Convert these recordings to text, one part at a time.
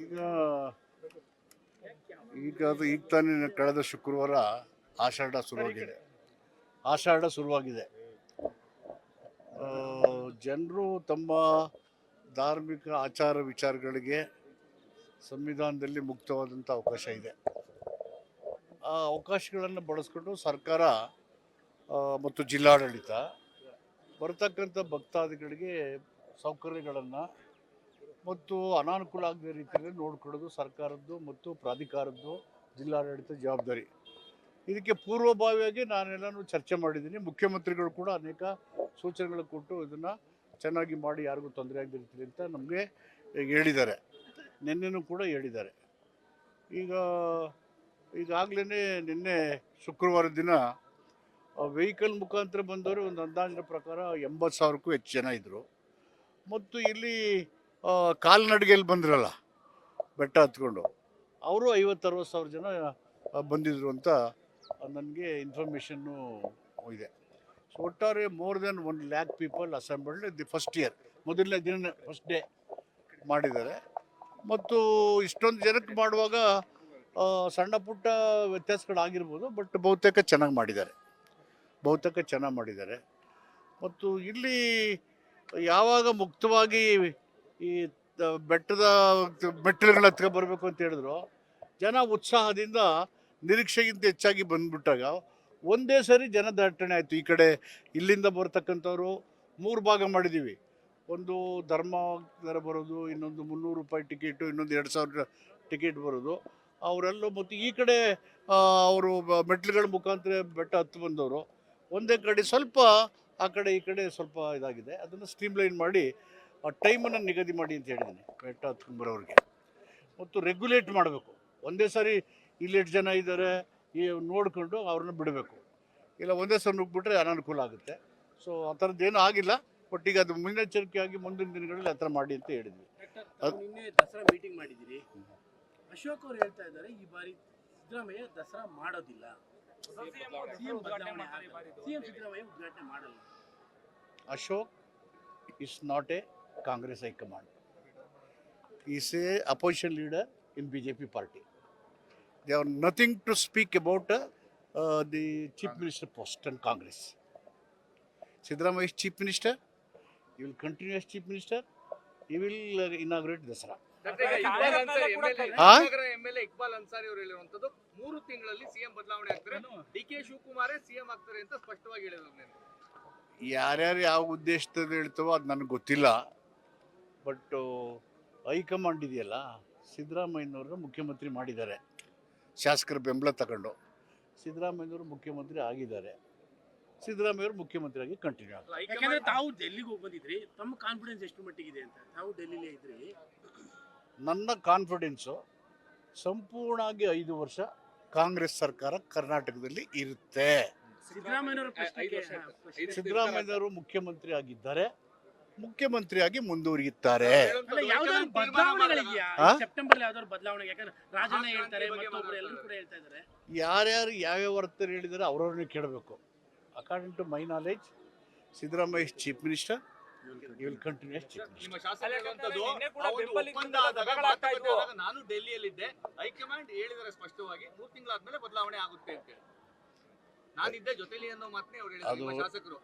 ಈಗ ಈಗ ತಾನೇ ಕಳೆದ ಶುಕ್ರವಾರ ಆಷಾಢ ಶುರುವಾಗಿದೆ. ಜನರು ತಮ್ಮ ಧಾರ್ಮಿಕ ಆಚಾರ ವಿಚಾರಗಳಿಗೆ ಸಂವಿಧಾನದಲ್ಲಿ ಮುಕ್ತವಾದಂಥ ಅವಕಾಶ ಇದೆ. ಆ ಅವಕಾಶಗಳನ್ನು ಬಳಸ್ಕೊಂಡು ಸರ್ಕಾರ ಮತ್ತು ಜಿಲ್ಲಾಡಳಿತ ಬರ್ತಕ್ಕಂಥ ಭಕ್ತಾದಿಗಳಿಗೆ ಸೌಕರ್ಯಗಳನ್ನು ಮತ್ತು ಅನಾನುಕೂಲ ಆಗದ ರೀತಿಯಲ್ಲಿ ನೋಡ್ಕೊಳ್ಳೋದು ಸರ್ಕಾರದ್ದು ಮತ್ತು ಪ್ರಾಧಿಕಾರದ್ದು ಜಿಲ್ಲಾಡಳಿತ ಜವಾಬ್ದಾರಿ. ಇದಕ್ಕೆ ಪೂರ್ವಭಾವಿಯಾಗಿ ನಾನೆಲ್ಲನೂ ಚರ್ಚೆ ಮಾಡಿದ್ದೀನಿ. ಮುಖ್ಯಮಂತ್ರಿಗಳು ಕೂಡ ಅನೇಕ ಸೂಚನೆಗಳು ಕೊಟ್ಟು ಇದನ್ನು ಚೆನ್ನಾಗಿ ಮಾಡಿ ಯಾರಿಗೂ ತೊಂದರೆ ಆಗದಿರ್ತೀರಿ ಅಂತ ನಮಗೆ ಹೇಳಿದ್ದಾರೆ. ನಿನ್ನೆನೂ ಕೂಡ ಹೇಳಿದ್ದಾರೆ. ಈಗಾಗಲೇ ನಿನ್ನೆ ಶುಕ್ರವಾರ ದಿನ ವೆಹಿಕಲ್ ಮುಖಾಂತರ ಬಂದವರು ಒಂದು ಅಂದಾಜಿನ ಪ್ರಕಾರ 80,000ಕ್ಕೂ ಹೆಚ್ಚು ಜನ ಇದ್ದರು. ಮತ್ತು ಇಲ್ಲಿ ಕಾಲ್ನಡಿಗೆಯಲ್ಲಿ ಬಂದ್ರಲ್ಲ ಬೆಟ್ಟ ಹತ್ಕೊಂಡು, ಅವರು 50-60 ಜನ ಬಂದಿದ್ರು ಅಂತ ನನಗೆ ಇನ್ಫಾರ್ಮೇಷನ್ನು ಇದೆ. ಸೊ ಒಟ್ಟಾರೆ more than 1 lakh people assembled the first year, ಮೊದಲನೇ ದಿನ ಫಸ್ಟ್ ಡೇ ಮಾಡಿದ್ದಾರೆ. ಮತ್ತು ಇಷ್ಟೊಂದು ಜನಕ್ಕೆ ಮಾಡುವಾಗ ಸಣ್ಣ ಪುಟ್ಟ ವ್ಯತ್ಯಾಸಗಳಾಗಿರ್ಬೋದು, ಬಟ್ ಬಹುತೇಕ ಚೆನ್ನಾಗಿ ಮಾಡಿದ್ದಾರೆ. ಮತ್ತು ಇಲ್ಲಿ ಯಾವಾಗ ಮುಕ್ತವಾಗಿ ಈ ಬೆಟ್ಟದ ಮೆಟ್ಟಿಲುಗಳ ಹತ್ರ ಬರಬೇಕು ಅಂತ ಹೇಳಿದ್ರು, ಜನ ಉತ್ಸಾಹದಿಂದ ನಿರೀಕ್ಷೆಗಿಂತ ಹೆಚ್ಚಾಗಿ ಬಂದ್ಬಿಟ್ಟಾಗ ಒಂದೇ ಸರಿ ಜನ ದಟ್ಟಣೆ ಆಯಿತು. ಈ ಕಡೆ ಇಲ್ಲಿಂದ ಬರ್ತಕ್ಕಂಥವ್ರು 3 ಭಾಗ ಮಾಡಿದ್ದೀವಿ. ಒಂದು ಧರ್ಮದರ ಬರೋದು, ಇನ್ನೊಂದು 300 ರೂಪಾಯಿ ಟಿಕೆಟು, ಇನ್ನೊಂದು 2,000 ಟಿಕೆಟ್ ಬರೋದು ಅವರೆಲ್ಲೂ. ಮತ್ತು ಈ ಕಡೆ ಅವರು ಮೆಟ್ಲುಗಳ ಮುಖಾಂತರ ಬೆಟ್ಟ ಹತ್ತು ಬಂದವರು ಒಂದೇ ಕಡೆ, ಸ್ವಲ್ಪ ಆ ಕಡೆ ಈ ಕಡೆ ಸ್ವಲ್ಪ ಇದಾಗಿದೆ. ಅದನ್ನು ಸ್ಟ್ರೀಮ್ಲೈನ್ ಮಾಡಿ ಆ ಟೈಮನ್ನು ನಿಗದಿ ಮಾಡಿ ಅಂತ ಹೇಳಿದ್ದೀನಿ ಬೆಟ್ಟ ಹತ್ಕೊಂಡು ಬರೋರಿಗೆ. ಮತ್ತು ರೆಗ್ಯುಲೇಟ್ ಮಾಡಬೇಕು. ಒಂದೇ ಸಾರಿ ಇಲ್ಲಿ ಎಷ್ಟು ಜನ ಇದ್ದಾರೆ ನೋಡಿಕೊಂಡು ಅವ್ರನ್ನ ಬಿಡಬೇಕು. ಇಲ್ಲ ಒಂದೇ ಸಲ ನುಗ್ಬಿಟ್ರೆ ಅನಾನುಕೂಲ ಆಗುತ್ತೆ. ಸೊ ಆ ಥರದ್ದೇನೂ ಆಗಿಲ್ಲ. ಬಟ್ ಈಗ ಅದು ಮುನ್ನೆಚ್ಚರಿಕೆಯಾಗಿ ಮುಂದಿನ ದಿನಗಳಲ್ಲಿ ಆ ಥರ ಮಾಡಿ ಅಂತ ಹೇಳಿದ್ವಿ. ನಿನ್ನೆ ದಸರಾ ಮೀಟಿಂಗ್ ಮಾಡಿದ್ದೀರಿ. ಅಶೋಕ್ ಅವರು ಹೇಳ್ತಾ ಇದ್ದಾರೆ ಈ ಬಾರಿ ಸಿದ್ದರಾಮಯ್ಯ ದಸರಾ ಮಾಡೋದಿಲ್ಲ, ಸಿಎಂ ಸಿದ್ದರಾಮಯ್ಯ ಉದ್ಘಾಟನೆ ಮಾಡಲ್ಲ. Ashok is not a Congress High Command. He is a opposition leader in BJP party. They have nothing to speak about the chief minister post in Congress. Siddaramaiah is chief minister. He will continue as chief minister. He will inaugurate Dasara. MLA Iqbal Ansari ಅವರು ಹೇಳಿರುವಂತದ್ದು 3 ತಿಂಗಳಲ್ಲಿ CM ಬದಲಾವಣೆ ಆಗ್ತಾರೆ, DK ಶಿವಕುಮಾರೇ CM ಆಗ್ತಾರೆ ಅಂತ ಸ್ಪಷ್ಟವಾಗಿ ಹೇಳಿದ್ರು. ಯಾರ್ಯಾರು ಯಾವ ಉದ್ದೇಶದಿಂದ ಹೇಳ್ತಾವೋ ಅದು ನನಗೆ ಗೊತ್ತಿಲ್ಲ. ಬಟ್ ಹೈಕಮಾಂಡ್ ಇದೆಯಲ್ಲ, ಸಿದ್ದರಾಮಯ್ಯನವ್ರನ್ನ ಮುಖ್ಯಮಂತ್ರಿ ಮಾಡಿದ್ದಾರೆ. ಶಾಸಕರ ಬೆಂಬಲ ತಗೊಂಡು ಸಿದ್ದರಾಮಯ್ಯನವರು ಮುಖ್ಯಮಂತ್ರಿ ಆಗಿದ್ದಾರೆ. ಸಿದ್ದರಾಮಯ್ಯವರು ಮುಖ್ಯಮಂತ್ರಿಯಾಗಿ ಕಂಟಿನ್ಯೂ ಆಗ್ತಾರೆ. ಯಾಕಂದ್ರೆ ತಾವು ಡೆಲ್ಲಿಗೆ ಹೋಗಿ ಬಂದಿದ್ರಿ, ತಮ್ಮ ಕಾನ್ಫಿಡೆನ್ಸ್ ಎಷ್ಟು ಮಟ್ಟಿಗಿದೆ ಅಂತ? ತಾವು ಡೆಲ್ಲಿಲೇ ಇದ್ರಿ. ನನ್ನ ಕಾನ್ಫಿಡೆನ್ಸು ಸಂಪೂರ್ಣವಾಗಿ 5 ವರ್ಷ ಕಾಂಗ್ರೆಸ್ ಸರ್ಕಾರ ಕರ್ನಾಟಕದಲ್ಲಿ ಇರುತ್ತೆ. ಸಿದ್ದರಾಮಯ್ಯನವರು ಮುಖ್ಯಮಂತ್ರಿ ಆಗಿದ್ದಾರೆ, ಮುಖ್ಯಮಂತ್ರಿಯಾಗಿ ಮುಂದುವರಿಯುತ್ತಾರೆ. ಯಾರ್ಯಾರು ಯಾವ್ಯಾವ ಅರ್ಥ ಹೇಳಿದರೆ ಅವ್ರವ್ರನ್ನೇ ಕೇಳಬೇಕು. According to my knowledge, Siddaramaiah is chief minister, you will continue as chief minister. ನಾನು ಡೆಲ್ಲಿಯಲ್ಲಿದ್ದೆ, ಹೈಕಮಾಂಡ್ ಹೇಳಿದರೆ ಸ್ಪಷ್ಟವಾಗಿ 3 ತಿಂಗಳಾದ್ಮೇಲೆ ಬದಲಾವಣೆ ಆಗುತ್ತೆ ಅಂತ.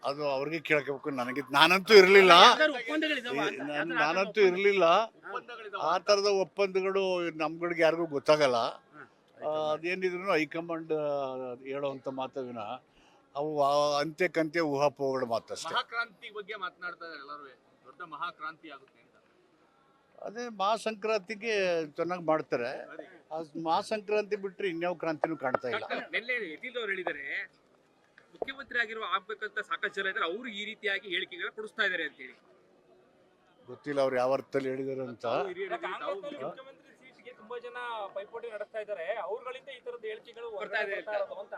ಅದು ಅವ್ರಿಗೆ ಕೇಳ್ಕೋಬೇಕು. ನಾನಂತೂ ಇರಲಿಲ್ಲ. ಆ ಥರದ ಒಪ್ಪಂದಗಳು ನಮ್ಗಳಿಗೆ ಯಾರಿಗೂ ಗೊತ್ತಾಗಲ್ಲ. ಅದೇನಿದ್ರು ಹೈಕಮಾಂಡ್ ಹೇಳೋವಂಥ ಮಾತವಿನ ಅವು ಅಂತ್ಯಕ್ಕಂತ್ಯ ಊಹಾಪೋಹಗಳು ಮಾತಷ್ಟೇ. ಮಹಾಕ್ರಾಂತಿ ಬಗ್ಗೆ ಮಾತನಾಡ್ತಾ ಇದ್ದಾರೆ ಎಲ್ಲರೂ, ದೊಡ್ಡ ಮಹಾಕ್ರಾಂತಿ ಆಗುತ್ತೆ ಅಂತ. ಅದೇ ಮಹಾಸಂಕ್ರಾಂತಿಗೆ ಚೆನ್ನಾಗಿ ಮಾಡ್ತಾರೆ. ಆ ಮಹಾಸಂಕ್ರಾಂತಿ ಬಿಟ್ಟರೆ ಇನ್ಯಾವ ಕ್ರಾಂತಿನೂ ಕಾಣ್ತಾ ಇಲ್ಲ. ನಿನ್ನೆ ಯತೀಂದ್ರ ಅವರು ಹೇಳಿದ್ದಾರೆ, ಮುಖ್ಯಮಂತ್ರಿ ಆಗ್ಬೇಕಂತ ಸಾಕಷ್ಟು ಜನ ಇದ್ದಾರೆ, ಅವರು ಈ ರೀತಿಯಾಗಿ ಹೇಳಿಕೆಗಳನ್ನ ಕೊಡಿಸ್ತಾ ಇದ್ದಾರೆ ಅಂತ ಹೇಳಿ. ಗೊತ್ತಿಲ್ಲ ಅವ್ರು ಯಾವ ಅರ್ಥದಲ್ಲಿ ಹೇಳಿದಾರೆ ಅಂತ. ಮುಖ್ಯಮಂತ್ರಿ ಸೀಟ್ಗೆ ತುಂಬಾ ಜನ ಪೈಪೋಟಿ ನಡೆಸ್ತಾ ಇದ್ದಾರೆ, ಅವ್ರಗಳಿಂದ ಈ ತರದ ಹೇಳಿಕೆಗಳು ಬರ್ತಾ ಇದೆ ಅಂತ.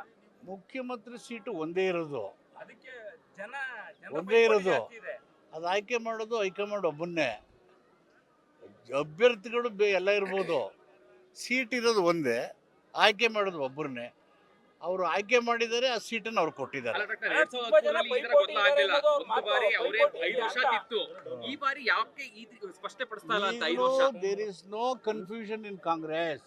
ಮುಖ್ಯಮಂತ್ರಿ ಸೀಟು ಒಂದೇ ಇರೋದು, ಅದಕ್ಕೆ ಜನ ಒಂದೇ ಇರೋದು. ಅದು ಆಯ್ಕೆ ಮಾಡೋದು ಹೈಕಮಾಂಡ್ ಒಬ್ಬನ್ನೇ. ಅಭ್ಯರ್ಥಿಗಳು ಎಲ್ಲ ಇರ್ಬೋದು, ಸೀಟ್ ಇರೋದು ಒಂದೇ, ಆಯ್ಕೆ ಮಾಡೋದು ಒಬ್ಬರನ್ನೇ. ಅವರು ಆಯ್ಕೆ ಮಾಡಿದ್ದಾರೆ, ಆ ಸೀಟನ್ನು ಅವ್ರು ಕೊಟ್ಟಿದ್ದಾರೆ. ಅಲ್ಲ ಡಾಕ್ಟರ್, ತುಂಬಾ ಜನ 2013 ಈ ತರ ಪೈಪೋಟಿ ಗೊತ್ತಾಗ್ಲಿಲ್ಲ. ಇದ್ದಾರೆ ಅನ್ನೋದು ಒಂದು ಬಾರಿ ಅವರೇ ಪೈಪೋಟಿ 5 ವರ್ಷ ಅಂತ. ಇತ್ತು. ಈ ಬಾರಿ ಯಾಕೆ ಈ ಸ್ಪಷ್ಟಪಡಿಸ್ತಾ ಇಲ್ಲ ಅಂತ 5 ವರ್ಷ? There is no confusion in Congress.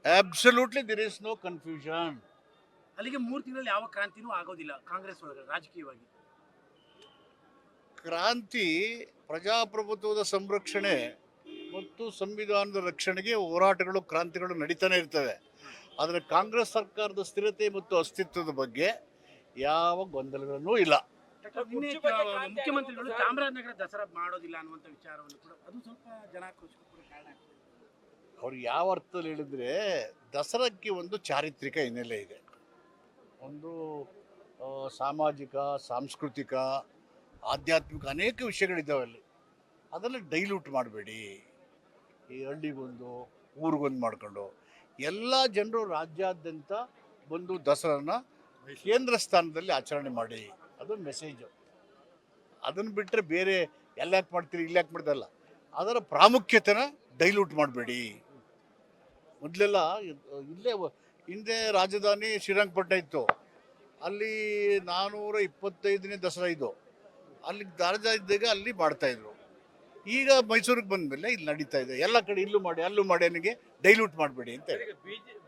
Absolutely there is no confusion. ಅಲ್ಲಿಗೆ 3 ತಿಂಗಳಲ್ಲಿ ಯಾವ ಕ್ರಾಂತಿನೂ ಆಗೋದಿಲ್ಲ ಕಾಂಗ್ರೆಸ್ ಒಳಗೆ ರಾಜಕೀಯವಾಗಿ. ಕ್ರಾಂತಿ ಪ್ರಜಾಪ್ರಭುತ್ವದ ಸಂರಕ್ಷಣೆ ಮತ್ತು ಸಂವಿಧಾನದ ರಕ್ಷಣೆಗೆ ಹೋರಾಟಗಳು, ಕ್ರಾಂತಿಗಳು ನಡೀತಾನೆ ಇರ್ತವೆ. ಆದರೆ ಕಾಂಗ್ರೆಸ್ ಸರ್ಕಾರದ ಸ್ಥಿರತೆ ಮತ್ತು ಅಸ್ತಿತ್ವದ ಬಗ್ಗೆ ಯಾವ ಗೊಂದಲಗಳನ್ನೂ ಇಲ್ಲ. ನಿನ್ನೆ ಕುರ್ಚಿ ಬಗ್ಗೆ ಕ್ರಾಂತಿ ಮುಖ್ಯಮಂತ್ರಿಗಳು ಆಗೋದು ಚಾಮರಾಜನಗರ ದಸರಾ ಮಾಡೋದಿಲ್ಲ ಅನ್ನುವಂಥ ವಿಚಾರವನ್ನು ಕೂಡ ಅದು ಸ್ವಲ್ಪ ಜನಾಕ್ರೋಶಕ್ಕೂ ಕೂಡ ಕಾರಣ ಆಗ್ತದೆ. ಅವ್ರು ಯಾವ ಅರ್ಥದಲ್ಲಿ ಹೇಳಿದ್ರೆ, ದಸರಾಕ್ಕೆ ಒಂದು ಚಾರಿತ್ರಿಕ ಹಿನ್ನೆಲೆ ಇದೆ, ಒಂದು ಸಾಮಾಜಿಕ, ಸಾಂಸ್ಕೃತಿಕ, ಆಧ್ಯಾತ್ಮಿಕ ಅನೇಕ ವಿಷಯಗಳಿದ್ದಾವೆ ಅಲ್ಲಿ. ಅದನ್ನು ಡೈಲ್ಯೂಟ್ ಮಾಡಬೇಡಿ. ಈ ಹಳ್ಳಿಗೊಂದು, ಊರಿಗೊಂದು ಮಾಡ್ಕೊಂಡು ಎಲ್ಲ ಜನರು ರಾಜ್ಯಾದ್ಯಂತ ಬಂದು ದಸರಾನ ಕೇಂದ್ರ ಸ್ಥಾನದಲ್ಲಿ ಆಚರಣೆ ಮಾಡಿ, ಅದು ಮೆಸೇಜು. ಅದನ್ನು ಬಿಟ್ಟರೆ ಬೇರೆ ಎಲ್ಲ ಯಾಕೆ ಮಾಡ್ತೀರಿ, ಇಲ್ಲಿ ಯಾಕೆ ಮಾಡ್ದಲ್ಲ, ಅದರ ಪ್ರಾಮುಖ್ಯತೆನ ಡೈಲ್ಯೂಟ್ ಮಾಡಬೇಡಿ. ಮೊದಲೆಲ್ಲ ಇಲ್ಲೇ ಹಿಂದೆ ರಾಜಧಾನಿ ಶ್ರೀರಂಗಪಟ್ಟಣ ಇತ್ತು, ಅಲ್ಲಿ 425ನೇ ದಸರಾ ಇದು, ಅಲ್ಲಿ ರಾಜ ಇದ್ದಾಗ ಅಲ್ಲಿ ಮಾಡ್ತಾಯಿದ್ರು. ಈಗ ಮೈಸೂರಿಗೆ ಬಂದಮೇಲೆ ಇಲ್ಲಿ ನಡೀತಾ ಇದೆ. ಎಲ್ಲ ಕಡೆ ಇಲ್ಲೂ ಮಾಡಿ ಅಲ್ಲೂ ಮಾಡಿ, ನನಗೆ ಡೈಲ್ಯೂಟ್ ಮಾಡಬೇಡಿ ಅಂತ ಹೇಳಿ.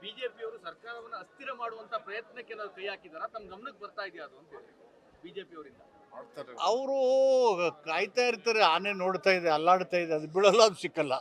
ಬಿಜೆಪಿ ಅವರು ಸರ್ಕಾರವನ್ನು ಅಸ್ಥಿರ ಮಾಡುವಂತ ಪ್ರಯತ್ನಕ್ಕೆ ಏನಾದ್ರು ಕೈ ಹಾಕಿದಾರ? ತಮ್ಮ ಗಮನಕ್ಕೆ ಬರ್ತಾ ಇದೆಯಾ ಅದು ಅಂತ ಬಿಜೆಪಿ ಅವರಿಂದ? ಅವರು ಕಾಯ್ತಾ ಇರ್ತಾರೆ, ಆನೆ ನೋಡ್ತಾ ಇದೆ, ಅಲ್ಲಾಡ್ತಾ ಇದೆ, ಅದು ಬೀಳಲ್ಲ, ಅದು ಸಿಕ್ಕಲ್ಲ.